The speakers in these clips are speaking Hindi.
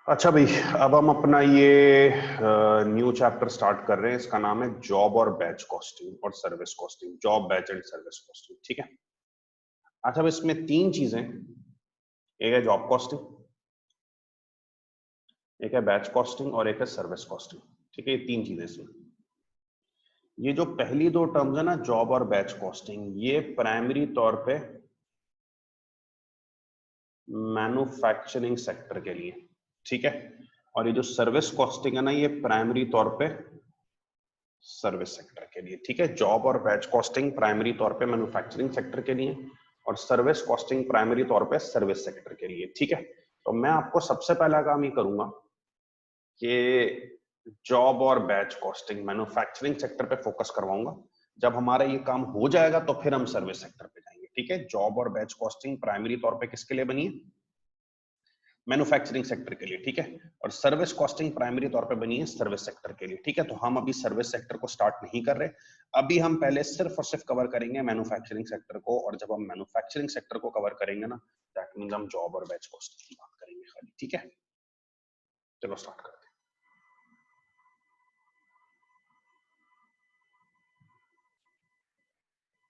अच्छा भाई, अब हम अपना ये न्यू चैप्टर स्टार्ट कर रहे हैं। इसका नाम है जॉब और बैच कॉस्टिंग और service costing. Job, batch and service costing, ठीक है। अच्छा, अब इसमें तीन चीजें, एक है जॉब कॉस्टिंग, एक है बैच कॉस्टिंग और एक है सर्विस कॉस्टिंग, ठीक है। ये तीन चीजें इसमें। ये जो पहली दो टर्म्स है ना, जॉब और बैच कॉस्टिंग, ये प्राइमरी तौर पे मैन्युफैक्चरिंग सेक्टर के लिए, ठीक है। और ये जो सर्विस कॉस्टिंग है ना, ये प्राइमरी तौर पे सर्विस सेक्टर के लिए, ठीक है। जॉब और बैच कॉस्टिंग प्राइमरी तौर पे मैन्युफैक्चरिंग सेक्टर के लिए और सर्विस कॉस्टिंग प्राइमरी तौर पे सर्विस सेक्टर के लिए, ठीक है। तो मैं आपको सबसे पहला काम ये करूंगा कि जॉब और बैच कॉस्टिंग मैन्युफैक्चरिंग सेक्टर पे फोकस करवाऊंगा। जब हमारा ये काम हो जाएगा तो फिर हम सर्विस सेक्टर पे जाएंगे, ठीक है। जॉब और बैच कॉस्टिंग प्राइमरी तौर पे किसके लिए बनी है? मैन्युफैक्चरिंग सेक्टर के लिए, ठीक है। और सर्विस कॉस्टिंग प्राइमरी तौर पे बनी है सर्विस सेक्टर के लिए, ठीक है। तो हम अभी सर्विस सेक्टर को स्टार्ट नहीं कर रहे, अभी हम पहले सिर्फ और सिर्फ कवर करेंगे मैन्युफैक्चरिंग सेक्टर को। और जब हम मैन्युफैक्चरिंग सेक्टर को कवर करेंगे ना, दैट मींस हम जॉब और बैच कॉस्टिंग की बात करेंगे खाली, ठीक है। चलो स्टार्ट करते हैं।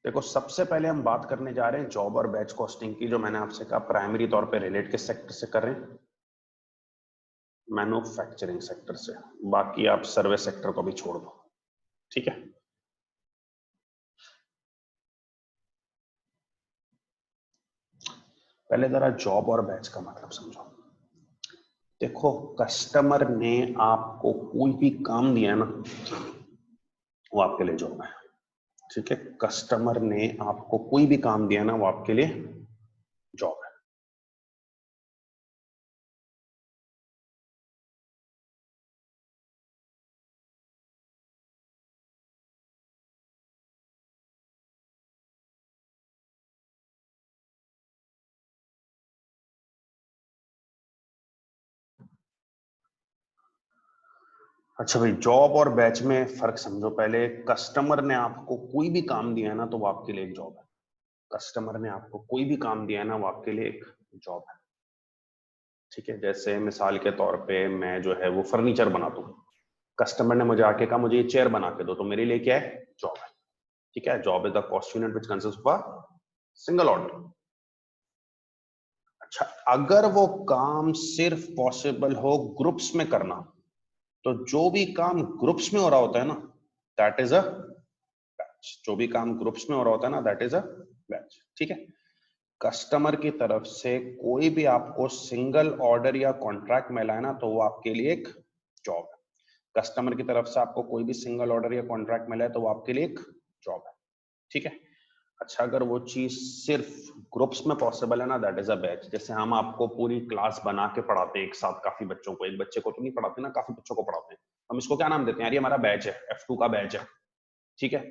देखो, सबसे पहले हम बात करने जा रहे हैं जॉब और बैच कॉस्टिंग की, जो मैंने आपसे कहा प्राइमरी तौर पे रिलेट किस सेक्टर से कर रहे हैं? मैन्युफैक्चरिंग सेक्टर से। बाकी आप सर्विस सेक्टर को भी छोड़ दो, ठीक है। पहले जरा जॉब और बैच का मतलब समझो। देखो, कस्टमर ने आपको कोई भी काम दिया ना, वो आपके लिए जॉब है, ठीक है। कस्टमर ने आपको कोई भी काम दिया ना, वो आपके लिए जॉब है। अच्छा भाई, जॉब और बैच में फर्क समझो पहले। कस्टमर ने आपको कोई भी काम दिया है ना, तो वो आपके लिए एक जॉब है। कस्टमर ने आपको कोई भी काम दिया है ना, वो आपके लिए एक जॉब है, ठीक है। जैसे मिसाल के तौर पे मैं जो है वो फर्नीचर बनाता हूँ, कस्टमर ने मुझे आके कहा मुझे ये चेयर बना के दो, तो मेरे लिए क्या है? जॉब है, ठीक है। Job is the cost unit which consist of a single order. अच्छा, अगर वो काम सिर्फ पॉसिबल हो ग्रुप्स में करना, तो जो भी काम ग्रुप्स में हो रहा होता है ना, दैट इज अ बैच। जो भी काम ग्रुप्स में हो रहा होता है ना, दैट इज अ बैच, ठीक है। कस्टमर की तरफ से कोई भी आपको सिंगल ऑर्डर या कॉन्ट्रैक्ट मिला है ना, तो वो आपके लिए एक जॉब है। कस्टमर की तरफ से आपको कोई भी सिंगल ऑर्डर या कॉन्ट्रैक्ट मिला है, तो वो आपके लिए एक जॉब है, ठीक है। अच्छा, अगर वो चीज सिर्फ ग्रुप्स में पॉसिबल है ना, दैट इज अ बैच। जैसे हम आपको पूरी क्लास बना के पढ़ाते हैं एक साथ, काफी बच्चों को, एक बच्चे को तो नहीं पढ़ाते ना, काफी बच्चों को पढ़ाते हैं। हम इसको क्या नाम देते हैं? यार ये हमारा बैच है, F2 का बैच है, ठीक है।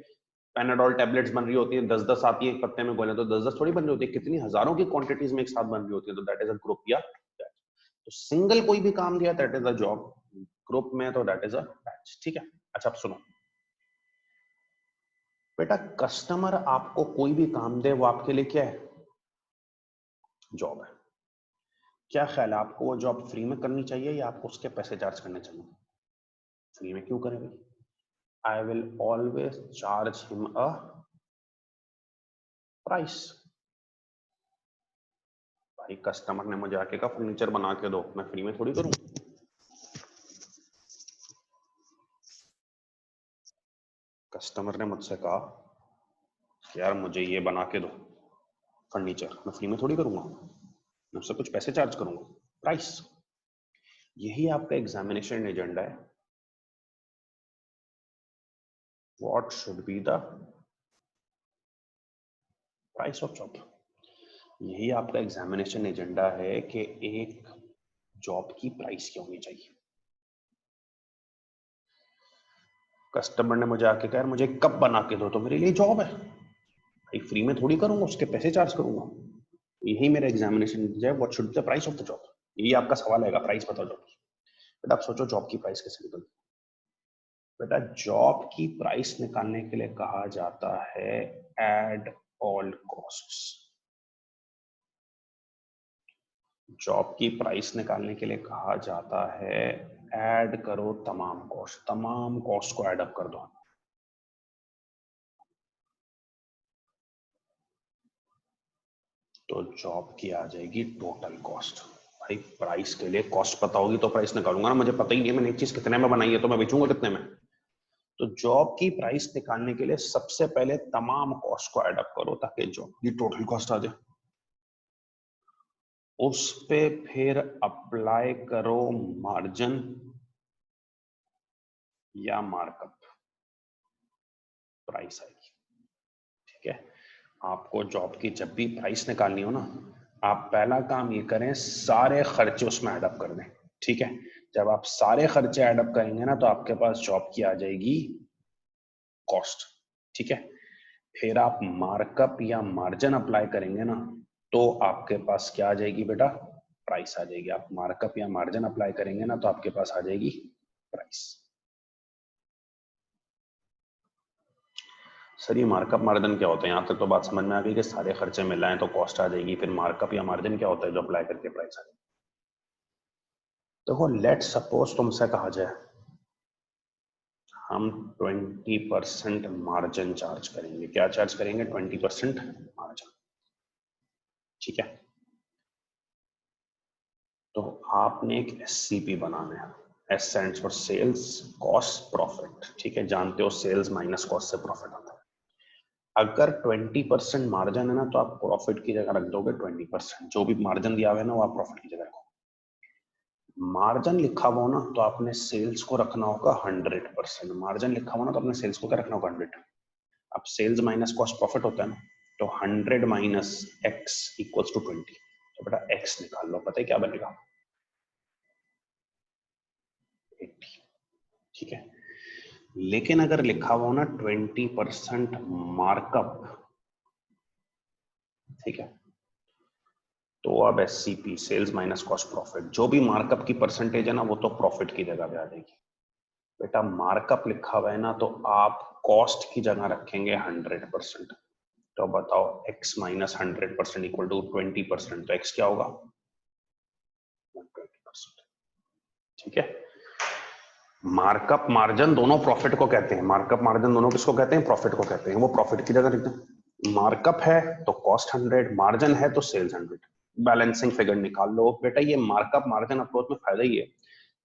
पैनाडोल टेबलेट्स बन रही होती है, 10-10 आती है एक पत्ते में, बोले तो 10-10 थोड़ी बन रही होती है, कितनी हजारों की क्वांटिटीज में एक साथ बन रही होती है, तो दैट इज अ ग्रुप या बैच। तो सिंगल कोई भी काम दिया, that is a job. Group में तो दैट इज अ बैच, ठीक है। अच्छा, अब सुनो बेटा, कस्टमर आपको कोई भी काम दे, वो आपके लिए क्या है? जॉब है। क्या ख्याल है, आपको वो जॉब फ्री में करनी चाहिए या आपको उसके पैसे चार्ज करने चाहिए? फ्री में क्यों करें भाई? I will always charge him a price. भाई, कस्टमर ने मुझे आके कहा फर्नीचर बना के दो, मैं फ्री में थोड़ी करूं। कस्टमर ने मुझसे कहा कि यार मुझे ये बना के दो फर्नीचर, मैं फ्री में थोड़ी करूंगा, मैं उससे कुछ पैसे चार्ज करूंगा, प्राइस। यही आपका एग्जामिनेशन एजेंडा है। What should be the price of job? यही आपका एग्जामिनेशन एजेंडा है कि एक जॉब की प्राइस क्या होनी चाहिए। कस्टमर ने मुझे आके कहा मुझे कप बना के दो, तो मेरे लिए जॉब है भाई, फ्री में थोड़ी करूंगा, उसके पैसे चार्ज करूंगा। यही मेरा एग्जामिनेशन है, what should the price of the job. यही आपका सवाल आएगा, प्राइस बताओ जॉब की। बेटा आप सोचो, जॉब की प्राइस कैसे निकलती है? बेटा, जॉब की प्राइस निकालने के लिए कहा जाता है एड ऑल कॉस्ट्स। जॉब की प्राइस निकालने के लिए कहा जाता है ऐड करो तमाम कॉस्ट को ऐड अप कर दो। तो जॉब की आ जाएगी टोटल कॉस्ट। भाई प्राइस के लिए कॉस्ट पता होगी तो प्राइस निकालूंगा ना, मुझे पता ही नहीं है मैंने एक चीज कितने में बनाई है तो मैं बेचूंगा कितने में। तो जॉब की प्राइस निकालने के लिए सबसे पहले तमाम कॉस्ट को ऐड अप करो ताकि जॉब की टोटल कॉस्ट आ जाए। उस पे फिर अप्लाई करो मार्जिन या मार्कअप, प्राइस आएगी। ठीक है, आपको जॉब की जब भी प्राइस निकालनी हो ना, आप पहला काम ये करें सारे खर्चे उसमें ऐड अप कर दें। ठीक है, जब आप सारे खर्चे ऐड अप करेंगे ना तो आपके पास जॉब की आ जाएगी कॉस्ट। ठीक है, फिर आप मार्कअप या मार्जिन अप्लाई करेंगे ना तो आपके पास क्या आ जाएगी बेटा, प्राइस आ जाएगी। आप मार्कअप या मार्जिन अप्लाई करेंगे ना तो आपके पास आ जाएगी प्राइस। सर ये मार्कअप मार्जिन क्या होता है? यहाँ तक तो बात समझ में आ गई कि सारे खर्चे मिलाएं तो कॉस्ट आ जाएगी, फिर मार्कअप या मार्जिन क्या होता है जो अप्लाई करके प्राइस आ जाएगी? देखो लेट सपोज तुमसे कहा जाए हम 20% मार्जिन चार्ज करेंगे। क्या चार्ज करेंगे? 20% मार्जिन। ठीक है, तो आपने एक एससीपी बनाना है। S stands for sales cost profit. ठीक है, जानते हो सेल्स माइनस कॉस्ट से प्रॉफिट आता है। अगर 20% मार्जिन है ना तो आप प्रॉफिट की जगह रख दोगे 20%। जो भी मार्जिन दिया हुआ है ना वो आप प्रॉफिट की जगह रखो। मार्जिन लिखा हुआ हो ना तो आपने सेल्स को रखना होगा 100%। मार्जिन लिखा हुआ ना तो आपने सेल्स को क्या रखना होगा? 100। अब सेल्स माइनस कॉस्ट प्रॉफिट होता है ना, तो 100 माइनस एक्स इक्वल्स टू 20। तो बेटा एक्स निकाल लो, पता है क्या बनेगा? 80। ठीक है, लेकिन अगर लिखा हुआ ना 20% मार्कअप, ठीक है, तो अब SCP sales minus cost profit, जो भी मार्कअप की परसेंटेज है ना वो तो प्रॉफिट की जगह पे आ जाएगी। बेटा मार्कअप लिखा हुआ है ना तो आप कॉस्ट की जगह रखेंगे 100%। तो बताओ x माइनस 100% इक्वल टू 20%, तो x क्या होगा? 120%। ठीक है, मार्कअप मार्जिन दोनों प्रॉफिट को कहते हैं। मार्कअप मार्जिन दोनों किसको कहते हैं? प्रॉफिट को कहते हैं। वो प्रॉफिट की जगह लिखते हैं। मार्कअप है तो कॉस्ट 100, मार्जिन है तो सेल्स 100। बैलेंसिंग फिगर निकाल लो बेटा। ये मार्कअप मार्जिन अप्रोच में फायदा ही है,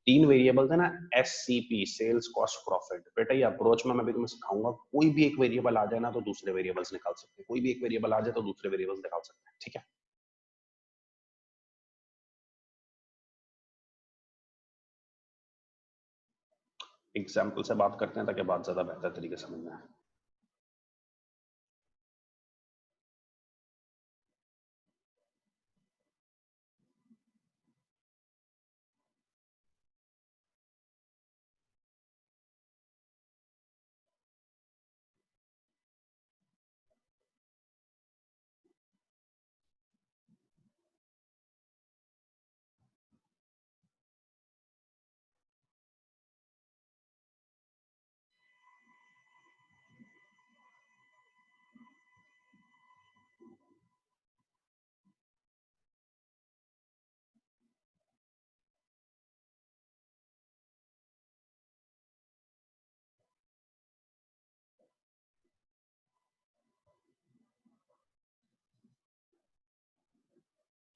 तीन वेरिएबल्स है ना, एससीपी सेल्स कॉस्ट प्रॉफिट। बेटा ये अप्रोच में मैं भी तुम्हें सिखाऊंगा, कोई भी एक वेरिएबल आ जाए ना तो दूसरे वेरिएबल्स निकाल सकते हैं, कोई भी एक वेरिएबल आ जाए तो दूसरे वेरिएबल्स निकाल सकते हैं। ठीक है, एग्जाम्पल से बात करते हैं ताकि बात ज्यादा बेहतर तरीके से समझ में आए।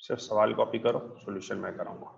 सिर्फ सवाल कॉपी करो, सॉल्यूशन मैं कराऊंगा।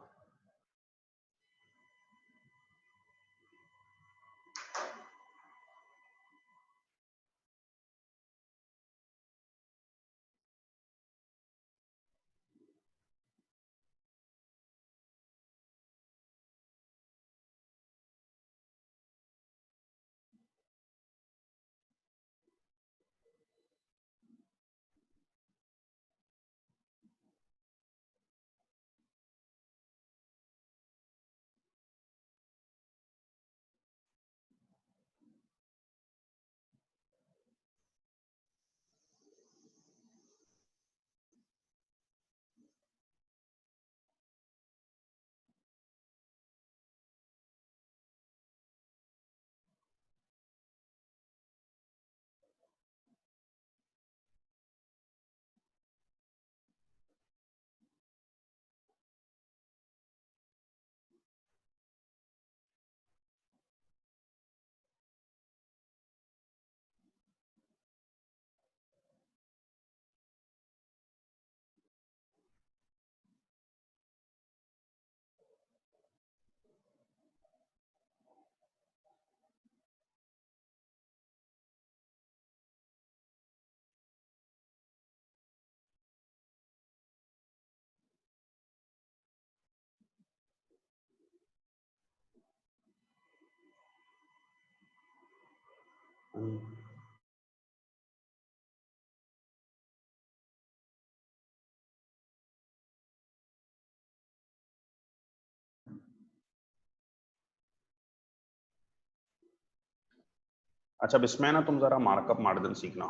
अच्छा, अब इसमें ना तुम जरा मार्कअप मार्जिन सीखना,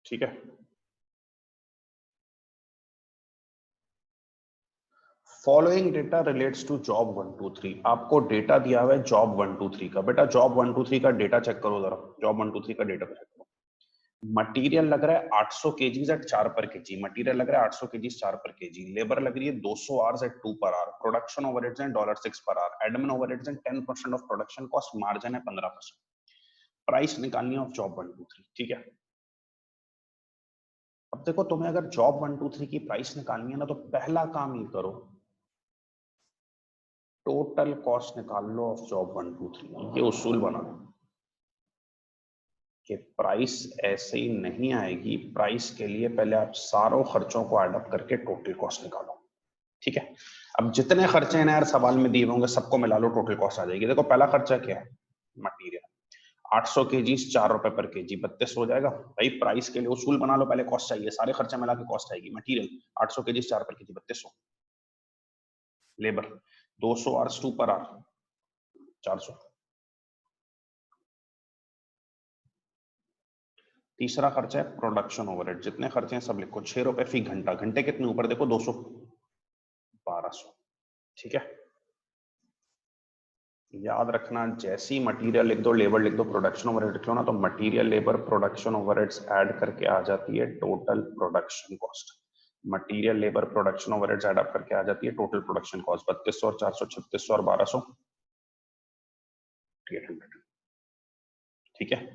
ठीक है। Following data relates to job 1 2 3। आपको डेटा दिया हुआ है जॉब 1 2 3 का। बेटा जॉब 1 2 3 का डेटा चेक करो जरा, जॉब 1 2 3 का डेटा चेक करो। मटेरियल लग रहा है 800 केजीज एट 4 पर केजी, मटेरियल लग रहा है 800 केजीज 4 पर केजी, लेबर लग रही है 200 hours eight 2 per hour, production overheads हैं $6 पर आवर, एडमिन ओवरहेड्स हैं 10% ऑफ प्रोडक्शन कॉस्ट, मार्जिन है 15%। प्राइस निकालनी है ऑफ जॉब 1 2 3, ठीक है। अब देखो तुम्हें अगर जॉब 1 2 3 की प्राइस निकालनी है ना, तो पहला काम ये करो, टोटल कॉस्ट निकाल लो ऑफ जॉब 1 2 3। ये उसूल बना लो कि प्राइस ऐसे ही नहीं आएगी, प्राइस के लिए पहले आप सारों खर्चों को ऐड अप करके टोटल कॉस्ट निकालो, ठीक है। अब जितने खर्चे हैं ना यार सवाल में दिए होंगे सबको मिला लो, टोटल कॉस्ट आ जाएगी। देखो पहला खर्चा क्या है, मटीरियल 800 केजी ₹4 पर केजी 32 हो जाएगा भाई। प्राइस के लिए उसूल बना लो, पहले कॉस्ट चाहिए, सारे खर्चे मिला के कॉस्ट आएगी। मटीरियल 800 केजी 4 पर KG 3200, labour 200 hours 2 per hour 400। तीसरा खर्चा है प्रोडक्शन ओवरहेड, जितने खर्चे हैं सब लिखो, ₹6 फी घंटा, घंटे कितने ऊपर देखो 200, 1200, ठीक है। याद रखना जैसी मटेरियल लिख दो, लेबर लिख दो, प्रोडक्शन ओवरहेड लिख लो ना, तो material labour production overheads add करके आ जाती है total production cost. Material labour production overheads add up करके आ जाती है टोटल प्रोडक्शन कॉस्ट। 3200 और 400 3600 और 1200 800, ठीक है।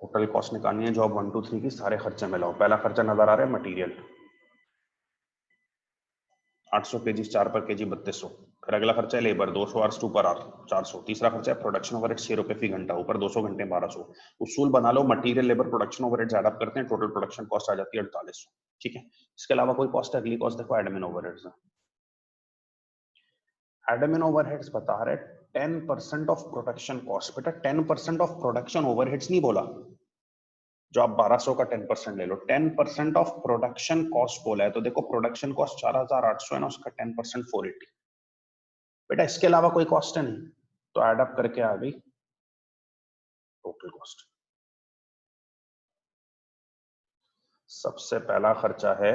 टोटल कॉस्ट निकालनी है जॉब 1 2 3 की, सारे खर्चे मिलाओ। पहला खर्चा नजर आ रहा है मटेरियल 800 केजी 4 पर केजी 3200। फिर अगला खर्चा है लेबर 200 आवर्स 2 पर आवर 400। तीसरा खर्चा है प्रोडक्शन ओवरहेड ₹6 फी घंटा, ऊपर 200 घंटे 1200। उसूल बना लो, material labour production overhead add up करते हैं, टोटल प्रोडक्शन कॉस्ट आ जाती है 4800, ठीक है। इसके अलावा कोई कॉस्ट है, अगली कॉस्ट देखो एडमिन ओवरहेड्स। एडमिन ओवरहेड्स बता रहे 10% ऑफ प्रोडक्शन कॉस्ट। बेटा 10% ऑफ प्रोडक्शन ओवरहेड्स नहीं बोला, जो आप 1200 का 10% ले लो, 10% ऑफ प्रोडक्शन कॉस्ट बोला है। तो देखो प्रोडक्शन कॉस्ट 4800 है ना, उसका 10% 480। बेटा इसके अलावा कोई कॉस्ट है नहीं, तो ऐड अप करके आ गई टोटल कॉस्ट। सबसे पहला खर्चा है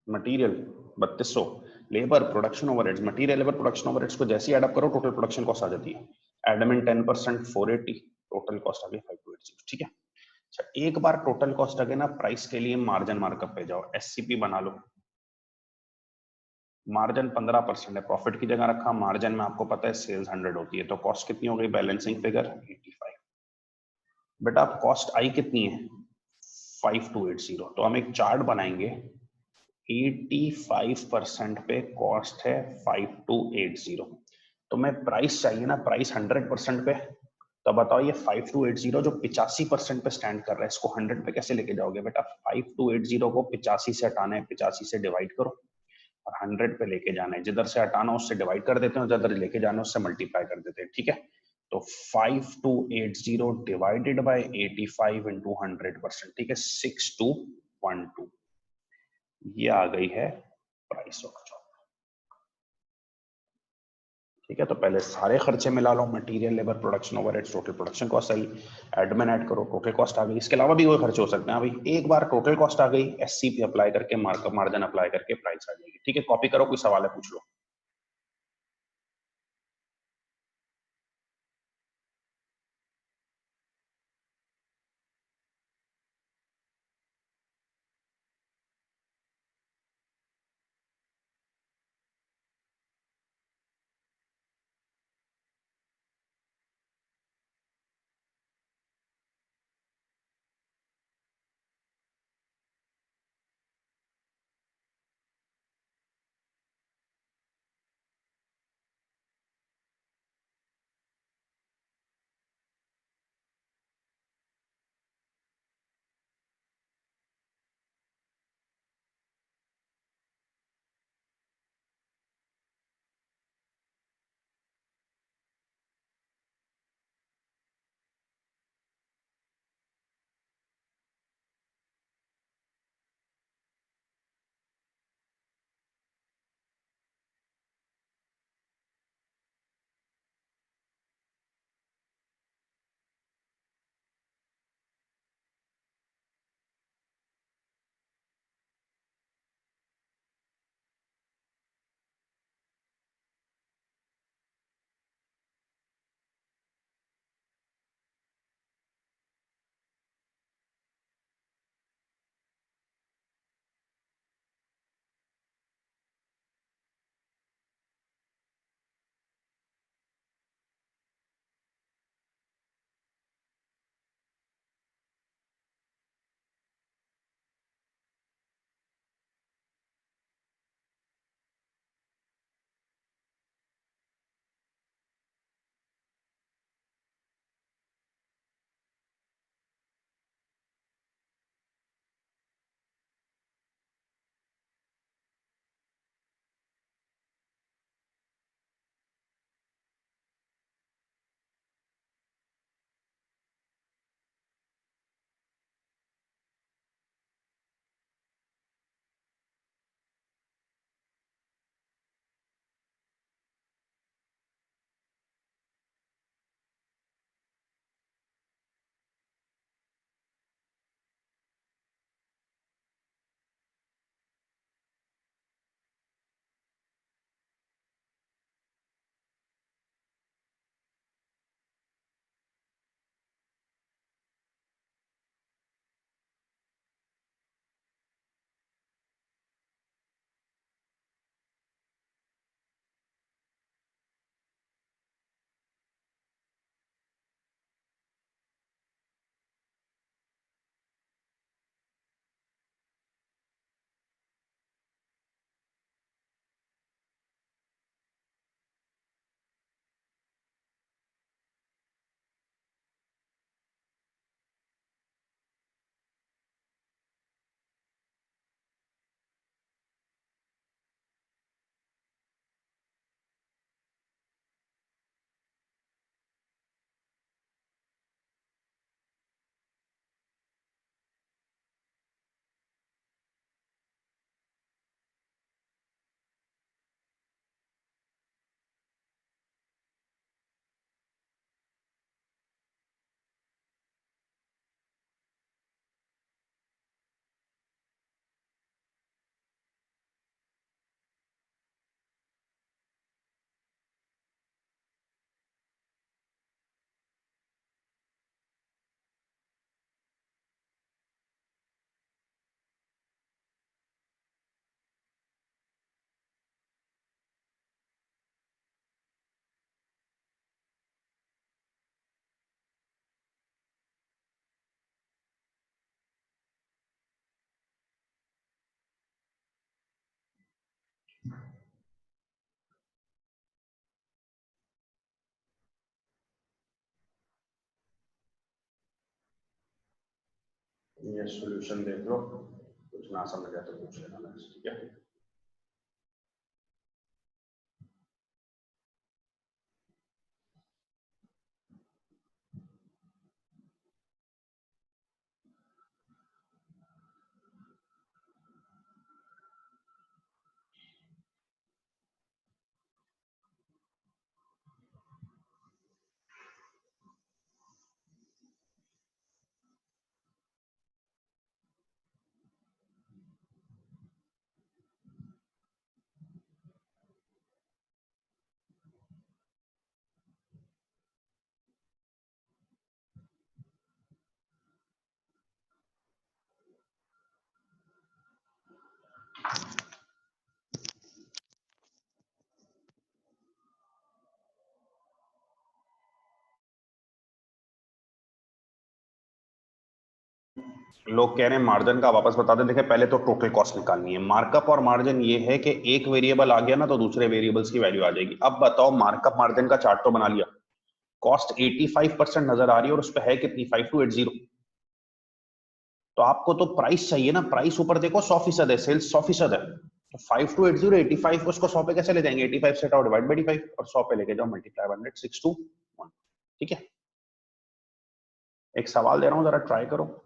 material 3200, labour production overheads, material labour production overheads को जैसे ही ऐड अप करो टोटल प्रोडक्शन कॉस्ट आ जाती है। एडमिन 10% 480, टोटल कॉस्ट आ गई 5280, ठीक है। अच्छा एक बार टोटल कॉस्ट आ गई ना, प्राइस के लिए मार्जिन मार्कअप पे जाओ, एससीपी बना लो। मार्जिन 15% है, प्रॉफिट की जगह रखा, मार्जिन में आपको पता है सेल्स 100 होती है, तो कॉस्ट कितनी हो गई, बैलेंसिंग फिगर 85। बेटा आप कॉस्ट आई कितनी है 5280, तो हम एक चार्ट बनाएंगे। 85% पे कॉस्ट है 5280, तो मैं प्राइस चाहिए ना, प्राइस 100% पे। तो बताओ ये 5280 जो 85% पे स्टैंड कर रहा है, इसको 100 पे कैसे लेके जाओगे। बेटा 5280 को 85 से हटाना है, 85 से डिवाइड करो और 100 पे लेके जाना है। जिधर से हटाना उससे डिवाइड कर देते हैं, जिधर लेके जाना उससे मल्टीप्लाई कर देते हैं, ठीक है। तो 5280 डिवाइडेड बाय 85 इंटू 100%, ठीक है, 6212। ये आ गई है प्राइस ऑफ जॉब, ठीक है। तो पहले सारे खर्चे मिला लो, material labour production overheads, total production cost आई, एडमिन ऐड करो, टोटल कॉस्ट आ गई। इसके अलावा भी कोई खर्चे हो सकते हैं भाई। एक बार टोटल कॉस्ट आ गई, एससीपी अप्लाई करके, मार्कअप मार्जिन अप्लाई करके प्राइस आ जाएगी, ठीक है। कॉपी करो, कोई सवाल है पूछ लो। ये सॉल्यूशन देख लो, कुछ ना समझ आए तो पूछ लेना नेक्स्ट, ठीक है। लोग कह रहे हैं मार्जिन का, वापस बता दें। देखिए पहले तो टोटल कॉस्ट निकालनी है। मार्कअप और मार्जिन ये है कि एक वेरिएबल आ गया ना तो दूसरे वेरिएबल्स की वैल्यू आ जाएगी। अब बताओ, मार्कअप मार्जिन का चार्ट तो बना लिया, कॉस्ट 85% नजर आ रही है और उस पर है कितनी, 5280। तो आपको तो प्राइस चाहिए ना, प्राइस ऊपर देखो 100% है, सेल्स 100% है, तो 5280 85 को, उसको 100 पे कैसे ले जाएंगे? 85 से हटाओ, डिवाइड बाई 85 और 100 पे लेके जाओ, मल्टीप्लाई 100, 621। ठीक है, एक सवाल दे रहा हूं, जरा ट्राई करो।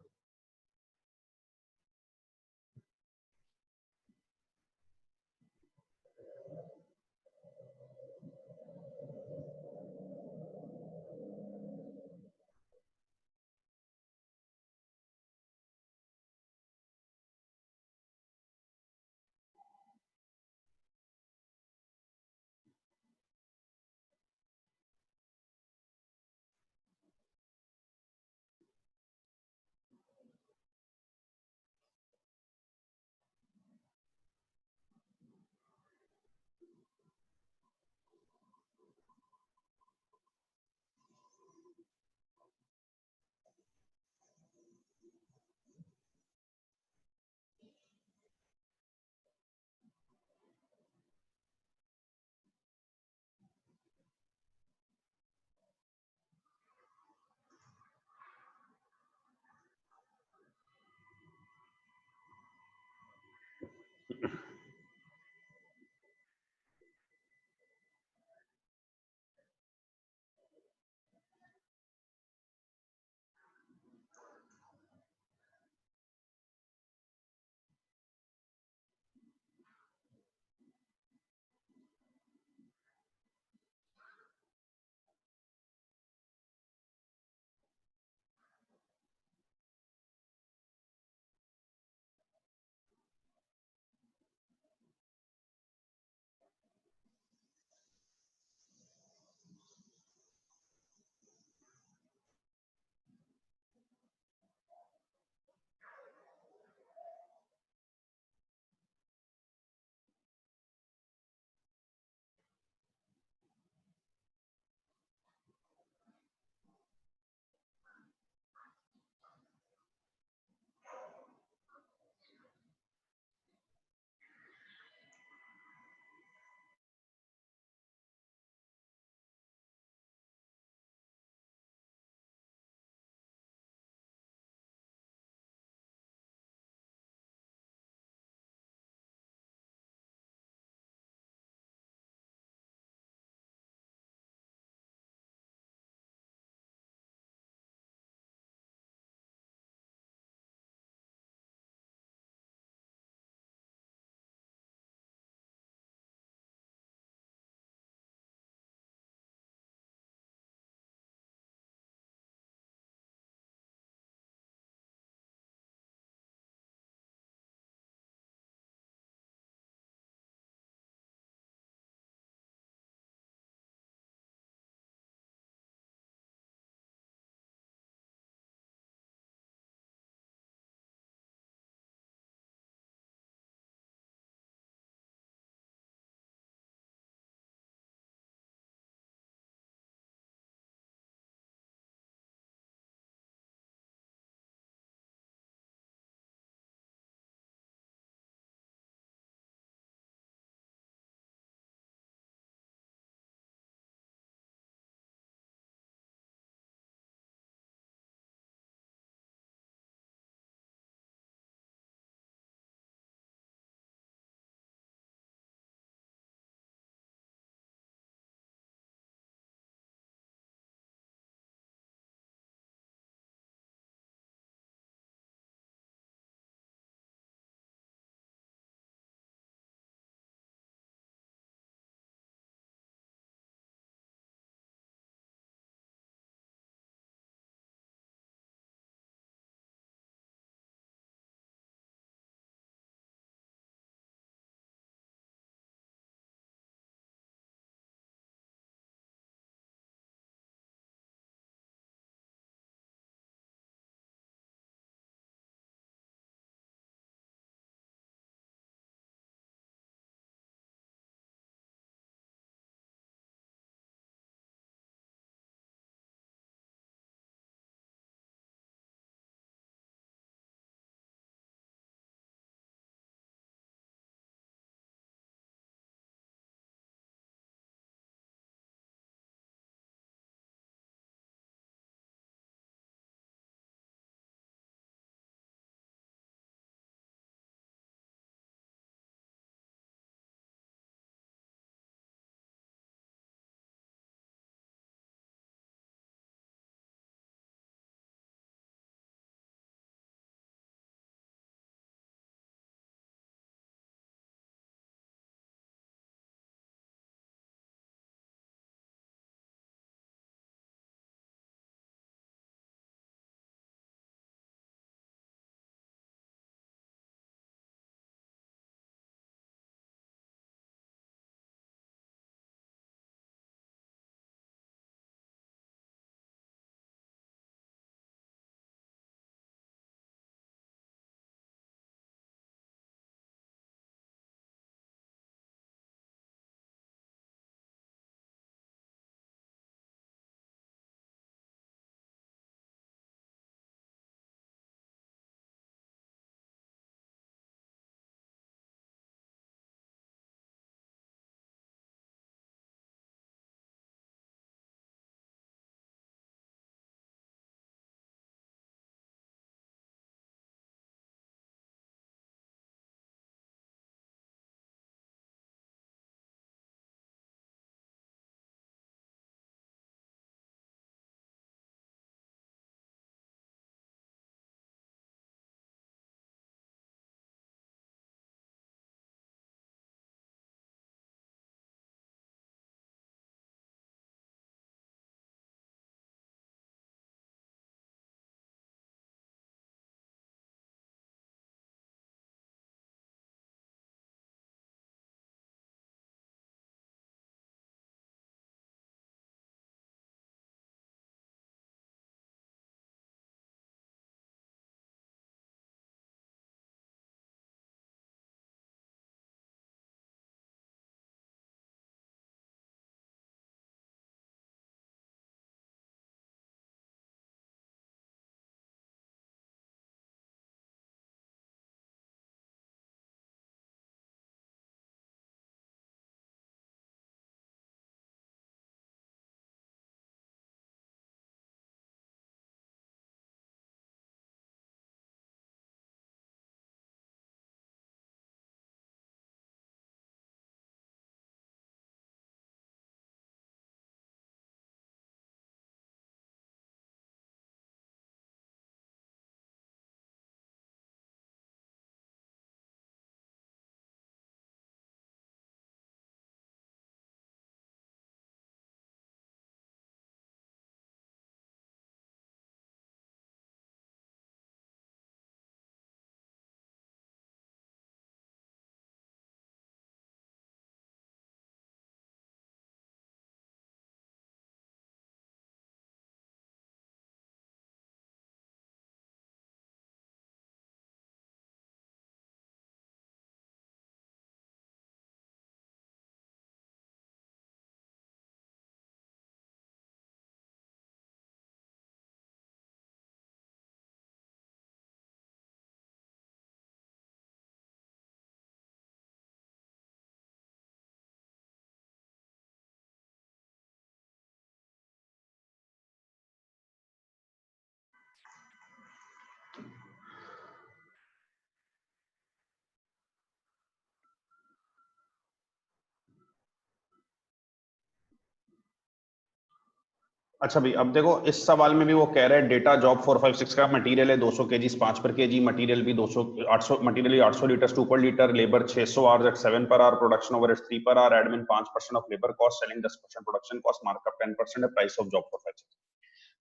अच्छा भाई, अब देखो इस सवाल में भी वो कह रहे हैं डेटा जॉब 456 का मटेरियल है 200 केजी 5 पर केजी, मटेरियल भी 200 800 मटेरियल 800 लीटर 2 पर litre, labour 600 hours eight 7 per hour, production over 3 per hour, admin 5% of labour cost, selling 10% production cost, markup 10% है, प्राइस ऑफ जॉब 456।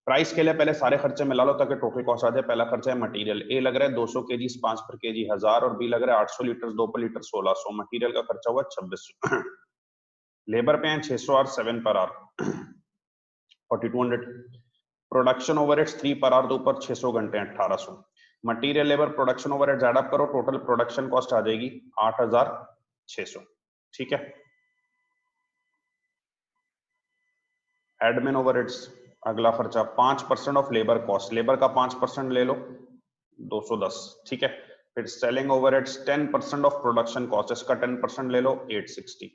प्राइस के लिए पहले सारे खर्चे मिला लो ताकि टोटल कॉस्ट आ जाए। पहला खर्चा है मटेरियल, ए लग रहा है 200 केजी 5 पर केजी 1000, और बी लग रहा है 800 लीटर 2 पर लीटर 1600। मटेरियल का खर्चा हुआ 2600, लेबर पे हैं 600 our 7 per hour 4200, production overheads 3 per hour 2 पर 600 घंटे 1800, material labour production overheads add up करो, टोटल प्रोडक्शन कॉस्ट आ जाएगी 8600। ठीक है। एडमिन ओवरहेड्स अगला खर्चा 5% ऑफ लेबर कॉस्ट, लेबर का 5% ले लो 210। ठीक है। फिर selling overheads 10% of production cost, इसका 10% ले लो 860।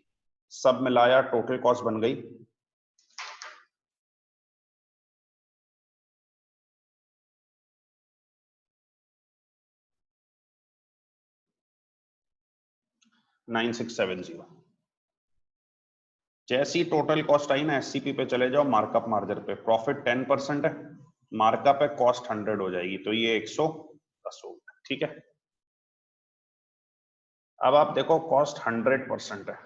सब मिलाया टोटल कॉस्ट बन गई 9670। जैसी टोटल कॉस्ट आई ना एससीपी पे चले जाओ, मार्कअप मार्जिन पे, प्रॉफिट 10% है, मार्कअप है कॉस्ट 100 हो जाएगी, तो ये 110 हो गया। ठीक है। अब आप देखो कॉस्ट 100% है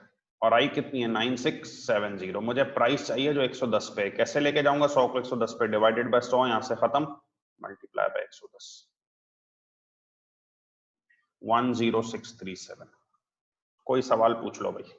और आई कितनी है 9670। मुझे प्राइस चाहिए जो 110 पे है। कैसे लेके जाऊंगा 100 को 110 पे, डिवाइडेड बाय 100, यहां से खत्म, मल्टीप्लाई बाय 110, 10637। कोई सवाल पूछ लो भाई।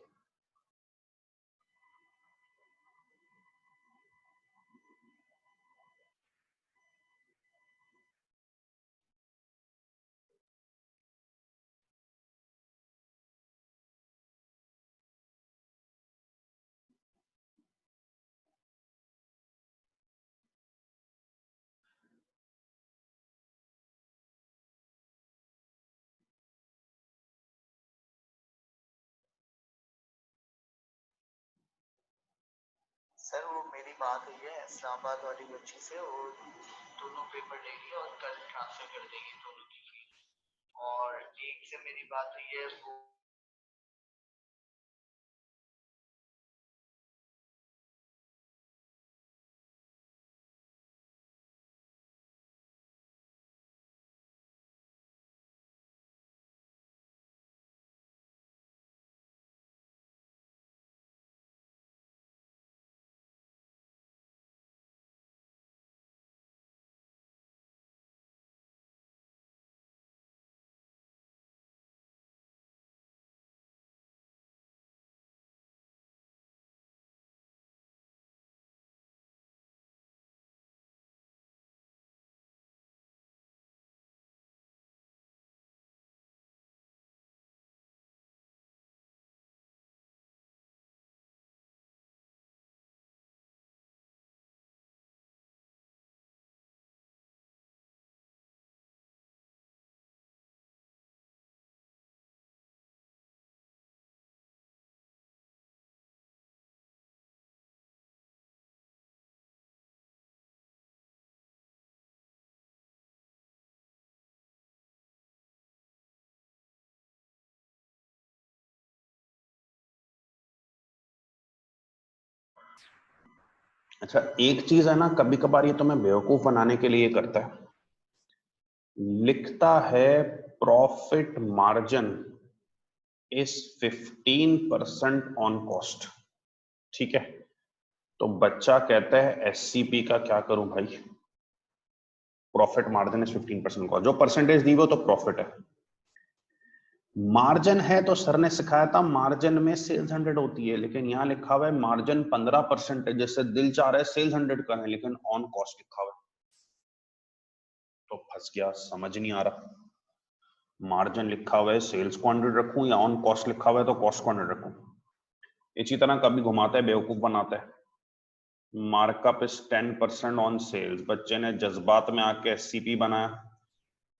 सर वो मेरी बात हुई है इस्लामाबाद वाली बच्ची से, वो दोनों पेपर लेगी और कल ट्रांसफर कर देगी दोनों की फीस। और एक से मेरी बात हुई है वो अच्छा एक चीज है ना, कभी कभार ये तुम्हें बेवकूफ बनाने के लिए करता है, लिखता है profit margin is 15% on cost. ठीक है। तो बच्चा कहता है एससीपी का क्या करूं भाई, प्रॉफिट मार्जिन इज 15% कॉस्ट, जो परसेंटेज दी वो तो प्रॉफिट है। मार्जिन है तो सर ने सिखाया था मार्जिन में सेल्स 100 होती है, लेकिन यहाँ लिखा हुआ है मार्जिन 15% है, जैसे दिल चाह रहा है सेल्स 100 का है लेकिन ऑन कॉस्ट लिखा हुआ है, तो फंस गया, समझ नहीं आ रहा। मार्जिन लिखा हुआ है सेल्स को 100 रखूं या ऑन कॉस्ट लिखा हुआ है तो कॉस्ट को 100 रखूं। इसी तरह कभी घुमाता है बेवकूफ बनाता है। मार्कअप इज 10% ऑन सेल्स, बच्चे ने जज्बात में आके एससीपी बनाया,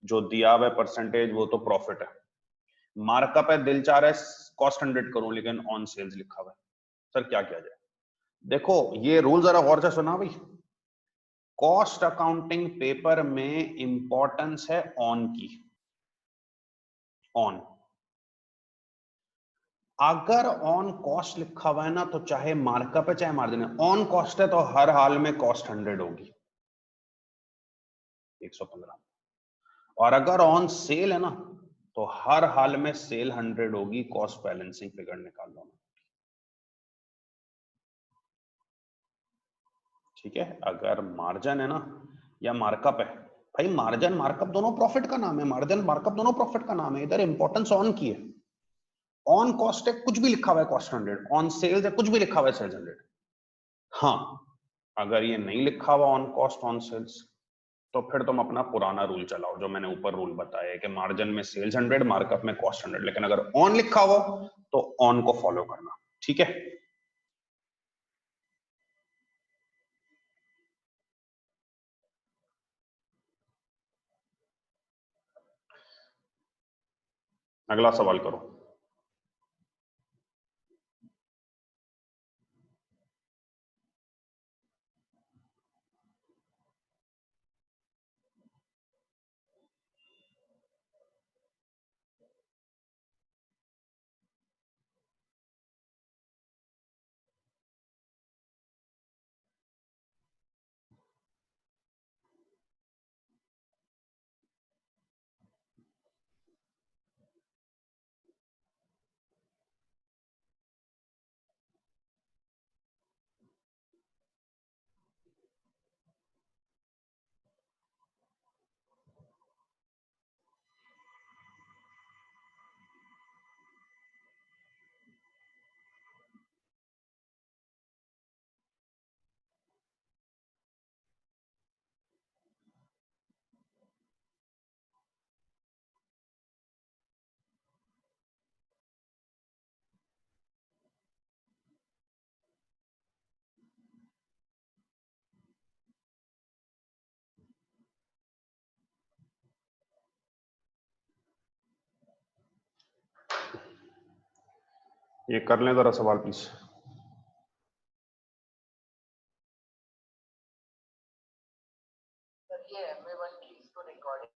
जो दिया हुआ है परसेंटेज वो तो प्रॉफिट है। मार्कअप है दिल चाह रहा है कॉस्ट 100 करूं लेकिन ऑन सेल्स लिखा हुआ है, सर क्या किया जाए। देखो ये रूल जरा गौर से सुना भाई, कॉस्ट अकाउंटिंग पेपर में इंपॉर्टेंस है ऑन की, ऑन। अगर ऑन कॉस्ट लिखा हुआ है ना, तो चाहे मार्कअप है चाहे मार्जिन है, ऑन कॉस्ट है तो हर हाल में कॉस्ट 100 होगी, 115। और अगर ऑन सेल है ना, तो हर हाल में सेल 100 होगी, कॉस्ट बैलेंसिंग फिगर निकाल लो। ठीक है, अगर मार्जिन है ना या मार्कअप है, भाई मार्जिन मार्कअप दोनों प्रॉफिट का नाम है, मार्जिन मार्कअप दोनों प्रॉफिट का नाम है, इधर इंपॉर्टेंस ऑन की है। ऑन कॉस्ट है कुछ भी लिखा हुआ है कॉस्ट 100, ऑन सेल्स है कुछ भी लिखा हुआ है सेल्स 100। हाँ, अगर ये नहीं लिखा हुआ ऑन कॉस्ट ऑन सेल्स, तो फिर तुम अपना पुराना रूल चलाओ, जो मैंने ऊपर रूल बताया है कि मार्जिन में सेल्स 100, मार्कअप में कॉस्ट 100। लेकिन अगर ऑन लिखा हुआ तो ऑन को फॉलो करना। ठीक है, अगला सवाल करो। ये कर लें जरा सवाल प्लीज। सर ये MA1 की इसको रिकॉर्डिंग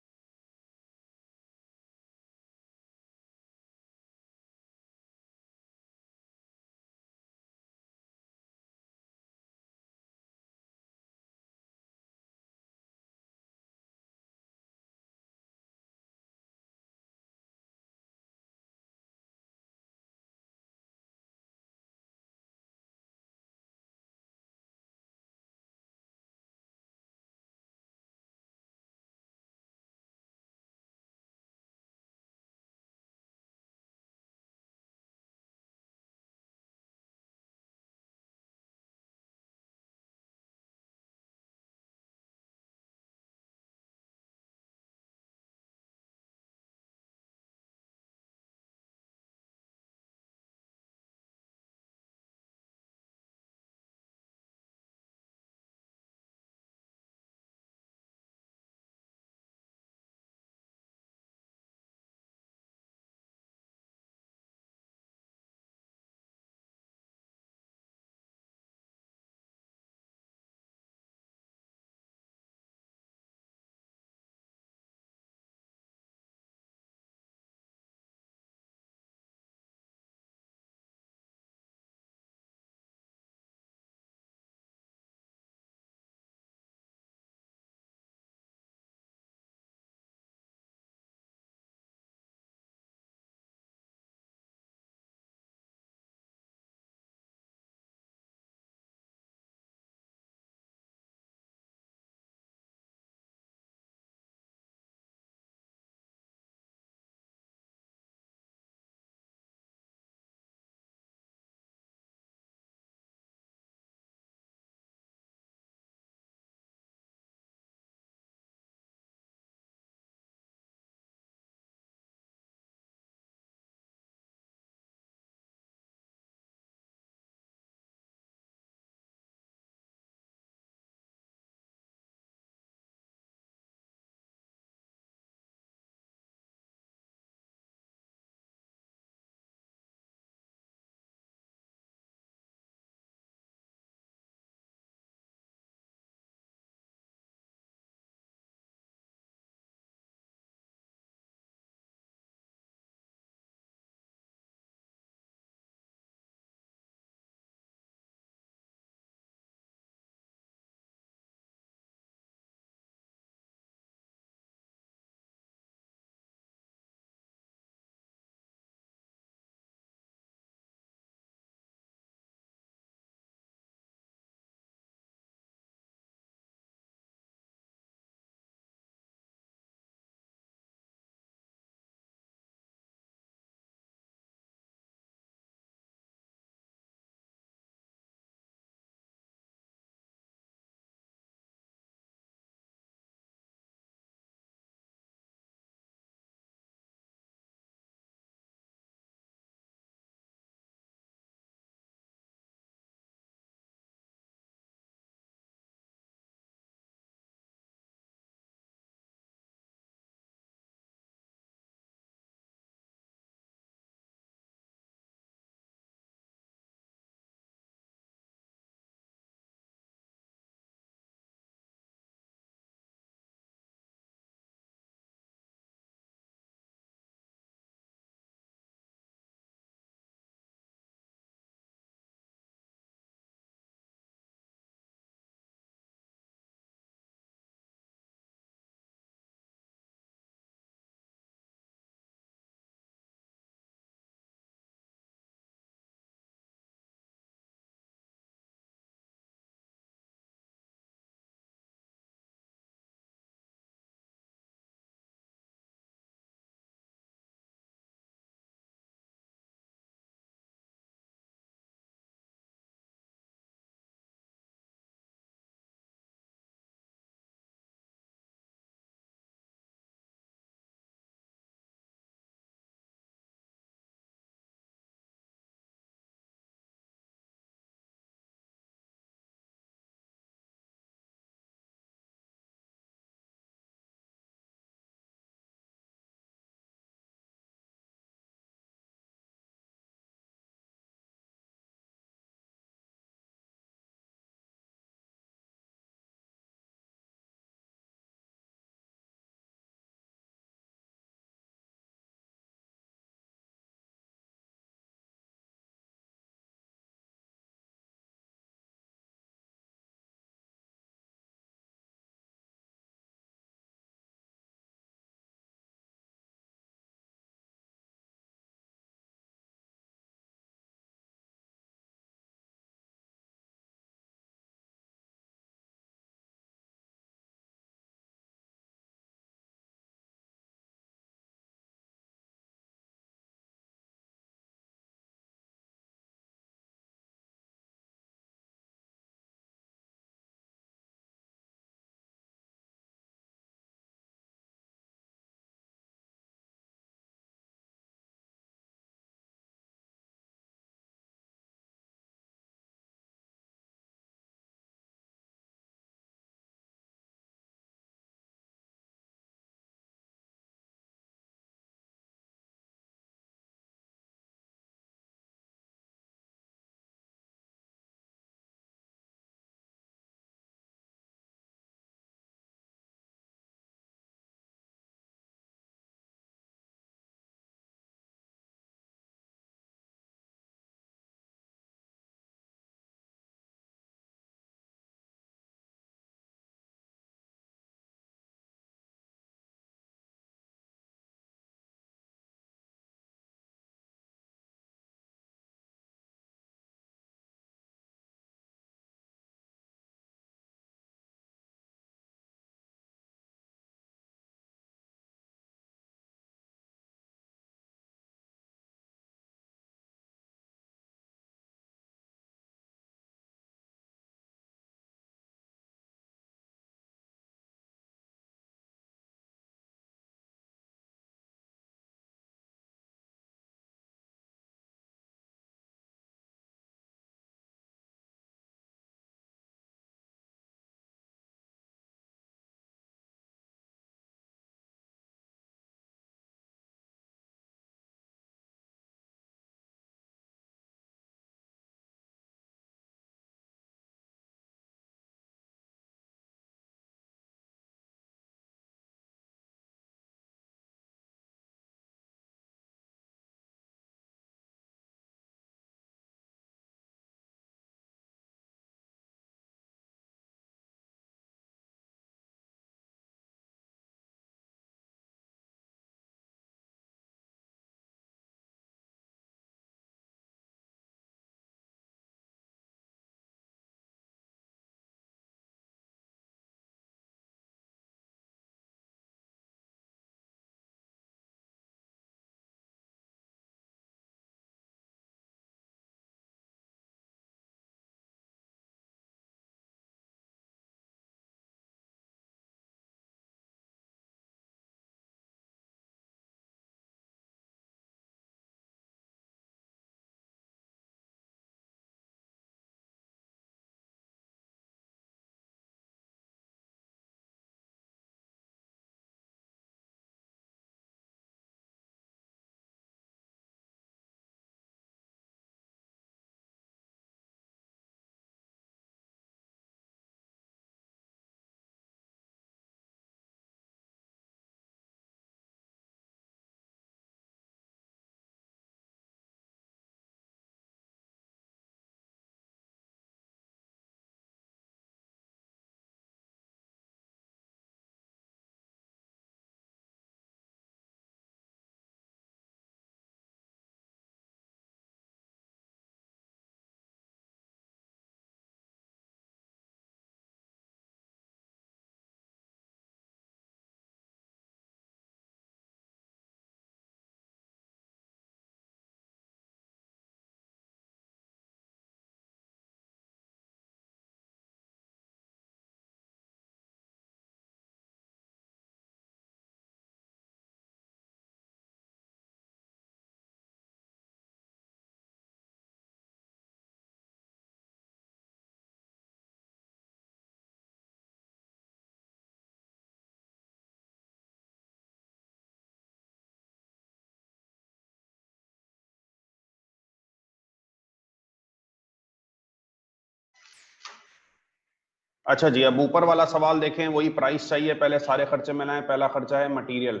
अच्छा जी, अब ऊपर वाला सवाल देखें, वही प्राइस चाहिए, पहले सारे खर्चे मिलाएं। पहला खर्चा है मटेरियल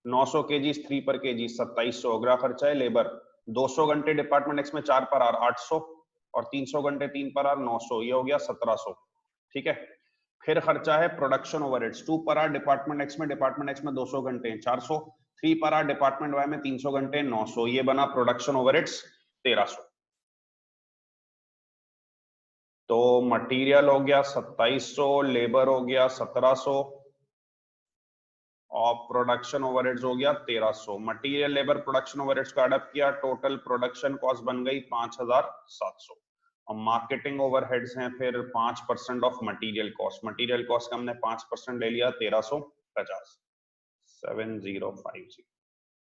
900 केजी 3 पर केजी 2700। अगला खर्चा है लेबर 200 घंटे डिपार्टमेंट एक्स में 4 पर आर 800 और 300 घंटे 3 पर आर 900, ये हो गया 1700। ठीक है। फिर खर्चा है प्रोडक्शन ओवरहेड्स 2 पर आर डिपार्टमेंट एक्स में 200 घंटे 400, 3 पर आर डिपार्टमेंट वाई में 300 घंटे 900, ये बना प्रोडक्शन ओवरहेड्स 1300। तो मटेरियल हो गया 2700, लेबर हो गया 1700 और प्रोडक्शन ओवरहेड्स हो गया 1300। मटेरियल लेबर प्रोडक्शन ओवरहेड्स का एडअप किया, टोटल प्रोडक्शन कॉस्ट बन गई 5700। और मार्केटिंग ओवरहेड्स हैं फिर 5% of material cost. Material cost का हमने 5% ले लिया 1350, 7050।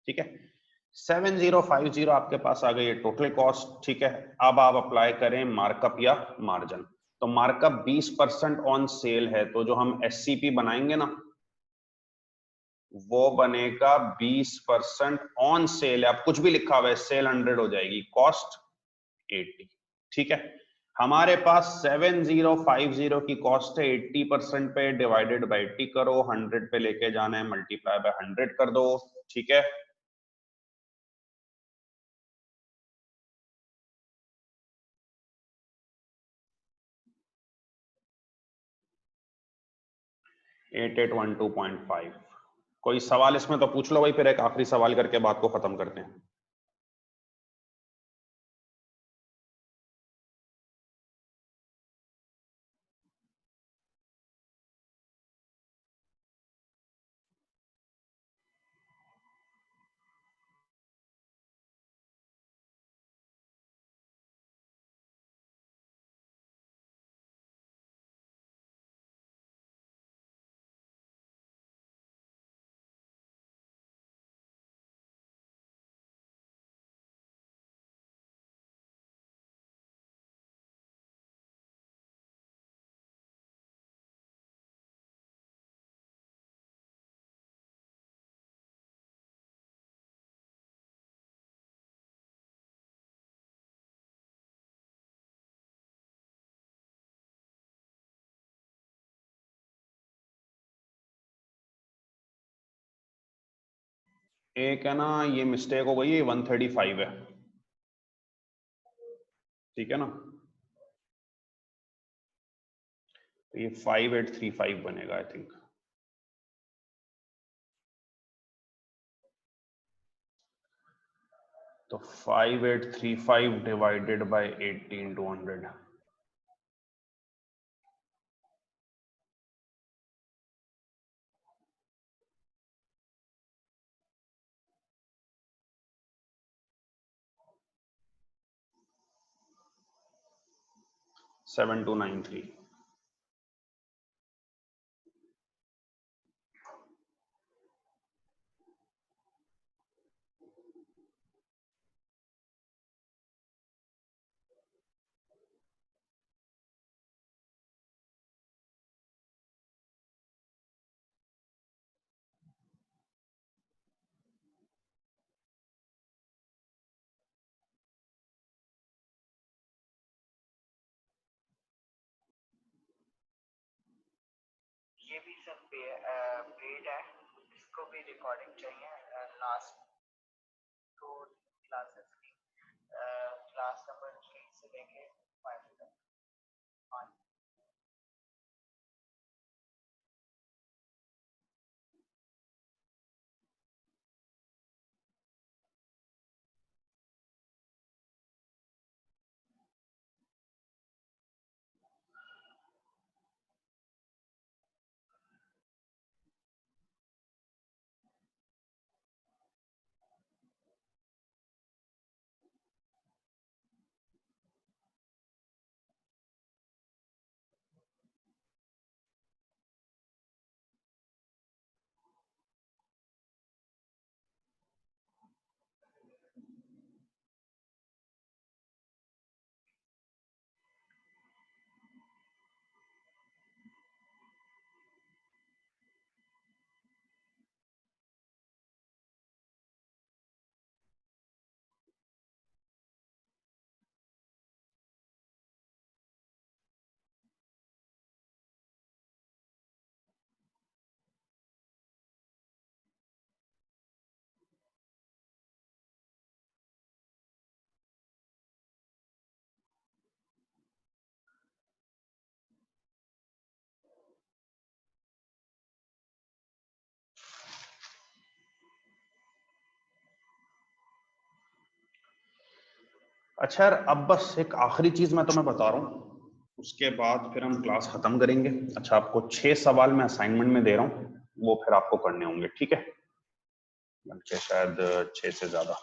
ठीक है, 7050 आपके पास आ गई है टोटल कॉस्ट। ठीक है, अब आप अप्लाई करें मार्कअप या मार्जिन। तो मार्कअप 20% ऑन सेल है, तो जो हम एससीपी बनाएंगे ना, वो बनेगा 20% ऑन सेल है। अब कुछ भी लिखा हुआ है, सेल 100 हो जाएगी, कॉस्ट 80। ठीक है, हमारे पास 7050 की कॉस्ट है, 80% पे डिवाइडेड बाई 80 करो, 100 पे लेके जाना है, मल्टीप्लाई बाय 100 कर दो। ठीक है, eight eight one two point five. कोई सवाल इसमें तो पूछ लो भाई, फिर एक आखिरी सवाल करके बात को खत्म करते हैं। एक है ना, ये मिस्टेक हो गई है, 135 है। ठीक है ना, तो ये 5835 बनेगा आई थिंक। तो 5835 divided by 80 into 100, seven two nine three. ये भी सब पेड है, इसको भी रिकॉर्डिंग चाहिए लास्ट टू क्लासेस की, क्लास नंबर 3 से लेके 5 तक। हाँ। अच्छा यार, अब बस एक आखिरी चीज मैं तुम्हें बता रहा हूँ, उसके बाद फिर हम क्लास खत्म करेंगे। अच्छा, आपको 6 सवाल मैं असाइनमेंट में दे रहा हूँ, वो फिर आपको करने होंगे, ठीक है? बल्कि शायद 6 से ज्यादा,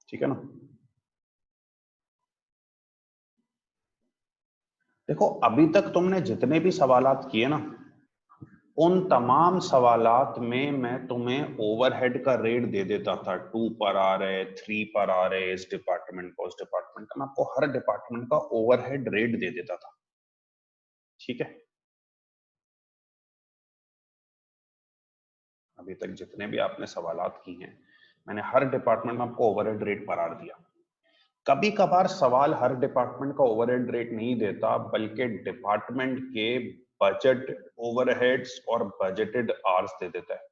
ठीक है ना? देखो, अभी तक तुमने जितने भी सवालात किए ना, उन तमाम सवालात में मैं तुम्हें ओवरहेड का रेट दे देता था। 2 पर आ रहे, 3 पर आ रहे, इस डिपार्टमेंट का, उस डिपार्टमेंट का, मैं आपको हर डिपार्टमेंट का ओवरहेड रेट दे देता था, ठीक है? अभी तक जितने भी आपने सवालात की हैं, मैंने हर डिपार्टमेंट में आपको ओवरहेड रेट करार दिया। कभी कभार सवाल हर डिपार्टमेंट का ओवरहेड रेट नहीं देता, बल्कि डिपार्टमेंट के बजट ओवरहेड्स और बजटेड आवर्स दे देता है,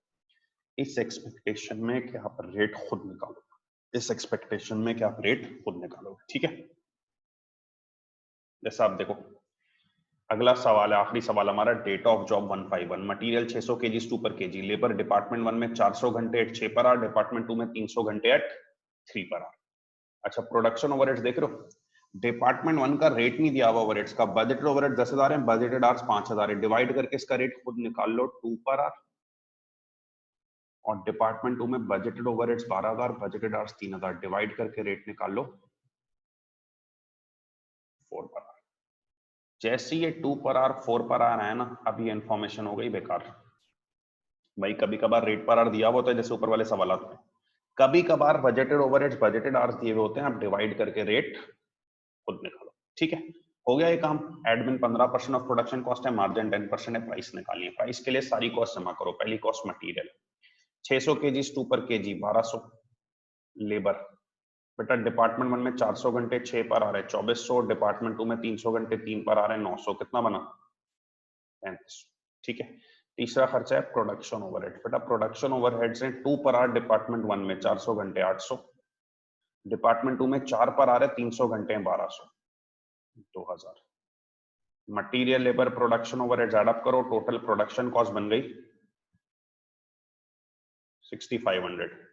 इस एक्सपेक्टेशन में कि आप रेट खुद निकालो, इस एक्सपेक्टेशन में कि आप रेट खुद निकालो, ठीक है? जैसा आप देखो, अगला सवाल है, आखिरी सवाल हमारा, date of job 151, material 600 KG 2 पर केजी, लेबर डिपार्टमेंट 1 में 400 घंटे एट 6 पर आर, डिपार्टमेंट 2 में 300 घंटे एट 3 पर आर। अच्छा, प्रोडक्शन ओवरहेड्स देख रहे हो, डिपार्टमेंट 1 का रेट नहीं दिया हुआ ओवरहेड्स का, बजटेड ओवरहेड 10,000 है, बजटेड आवर्स 5,000 है, डिवाइड करके इसका रेट खुद निकाल लो 2 पर आर। और डिपार्टमेंट 2 में budgeted overheads 12,000, budgeted hours 3,000, divide करके रेट निकाल लो 4 पर आर। जैसे ये 2 पर आर 4 पर आर है ना, अब ये इन्फॉर्मेशन हो गई बेकार। भाई कभी कभार रेट पर आर दिया हुआ होता है, जैसे ऊपर वाले सवालों में, कभी कभार बजटेड ओवरहेड्स बजटेड आवर्स दिए हुए होते हैं, आप डिवाइड करके रेट खुद निकालो, ठीक है? हो गया ये काम। एडमिन 15% ऑफ प्रोडक्शन कॉस्ट है, मार्जिन 10% है, प्राइस निकालनी है। प्राइस के लिए सारी कॉस्ट जमा करो। पहली कॉस्ट मटीरियल 600 केजी 2 पर केजी 1200, लेबर बेटा डिपार्टमेंट 1 में 400 घंटे 6 पर आ रहे 2400, डिपार्टमेंट 2 में 300 घंटे 3 पर आ रहे 900, कितना बना 3500, ठीक है? तीसरा खर्चा है प्रोडक्शन ओवरहेड। बेटा प्रोडक्शन ओवरहेड्स हैं 2 पर आर डिपार्टमेंट 1 में 400 घंटे 800, डिपार्टमेंट 2 में 4 पर आ रहे 300 घंटे 1200, 2000। Material labour production overheads add up करो, टोटल प्रोडक्शन कॉस्ट बन गई 6500।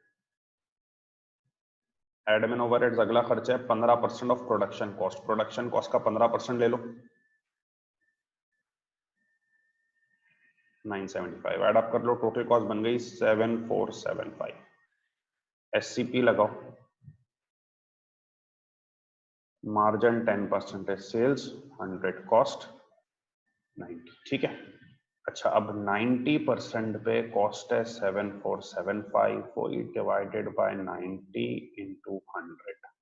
एडमिन ओवरहेड्स अगला खर्चा है 15% of production cost, production cost का 15% ले लो 975, ऐड अप कर लो, टोटल कॉस्ट बन गई 7475। एससीपी लगाओ, मार्जिन 10% है, सेल्स 100, कॉस्ट 90, ठीक है? अच्छा, अब 90% पे कॉस्ट है 7475, वही डिवाइडेड बाय 90 इंटू 100,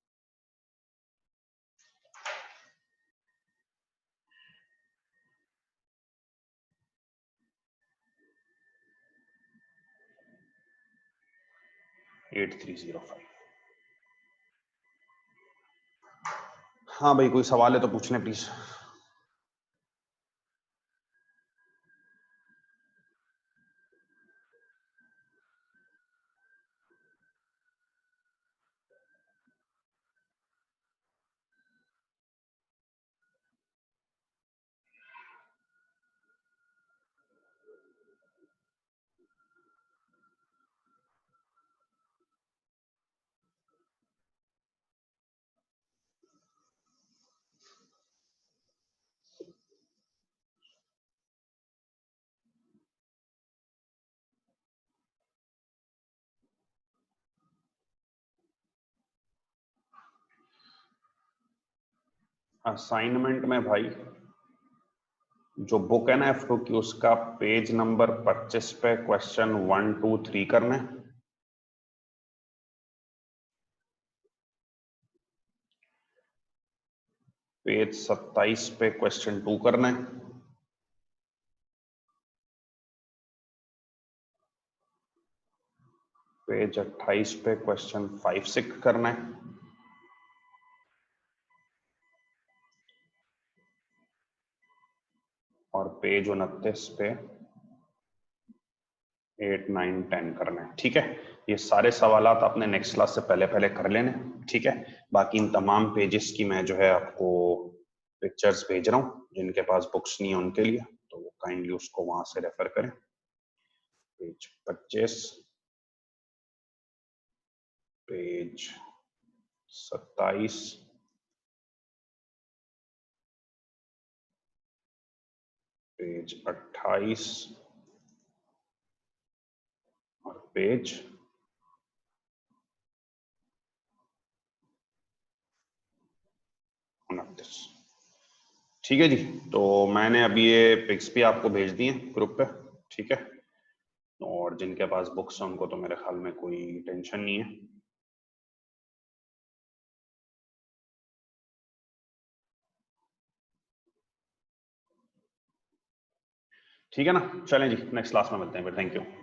$8305। हाँ भाई, कोई सवाल है तो पूछ लें प्लीज। असाइनमेंट में भाई जो बुक है ना F2 की, उसका पेज नंबर 25 पे क्वेश्चन 1 2 3 करना है। पेज 27 पे क्वेश्चन 2 करना है। पेज 28 पे क्वेश्चन 5 6 करना है। और पेज 29 पे 8 9 10 करना है, ठीक है? ये सारे सवालात आपने नेक्स्ट क्लास से पहले पहले कर लेने, ठीक है? बाकी इन तमाम पेजेस की मैं जो है आपको पिक्चर्स भेज रहा हूँ, जिनके पास बुक्स नहीं है उनके लिए, तो वो काइंडली उसको वहां से रेफर करें। पेज 25, पेज 27 पेज 28 और पेज 29। ठीक है जी, तो मैंने अभी ये पिक्स भी आपको भेज दिए ग्रुप पे, ठीक है। और जिनके पास बुक्स हैं उनको तो मेरे ख्याल में कोई टेंशन नहीं है। ठीक है ना, चलें जी, नेक्स्ट क्लास में मिलते हैं फिर। Thank you.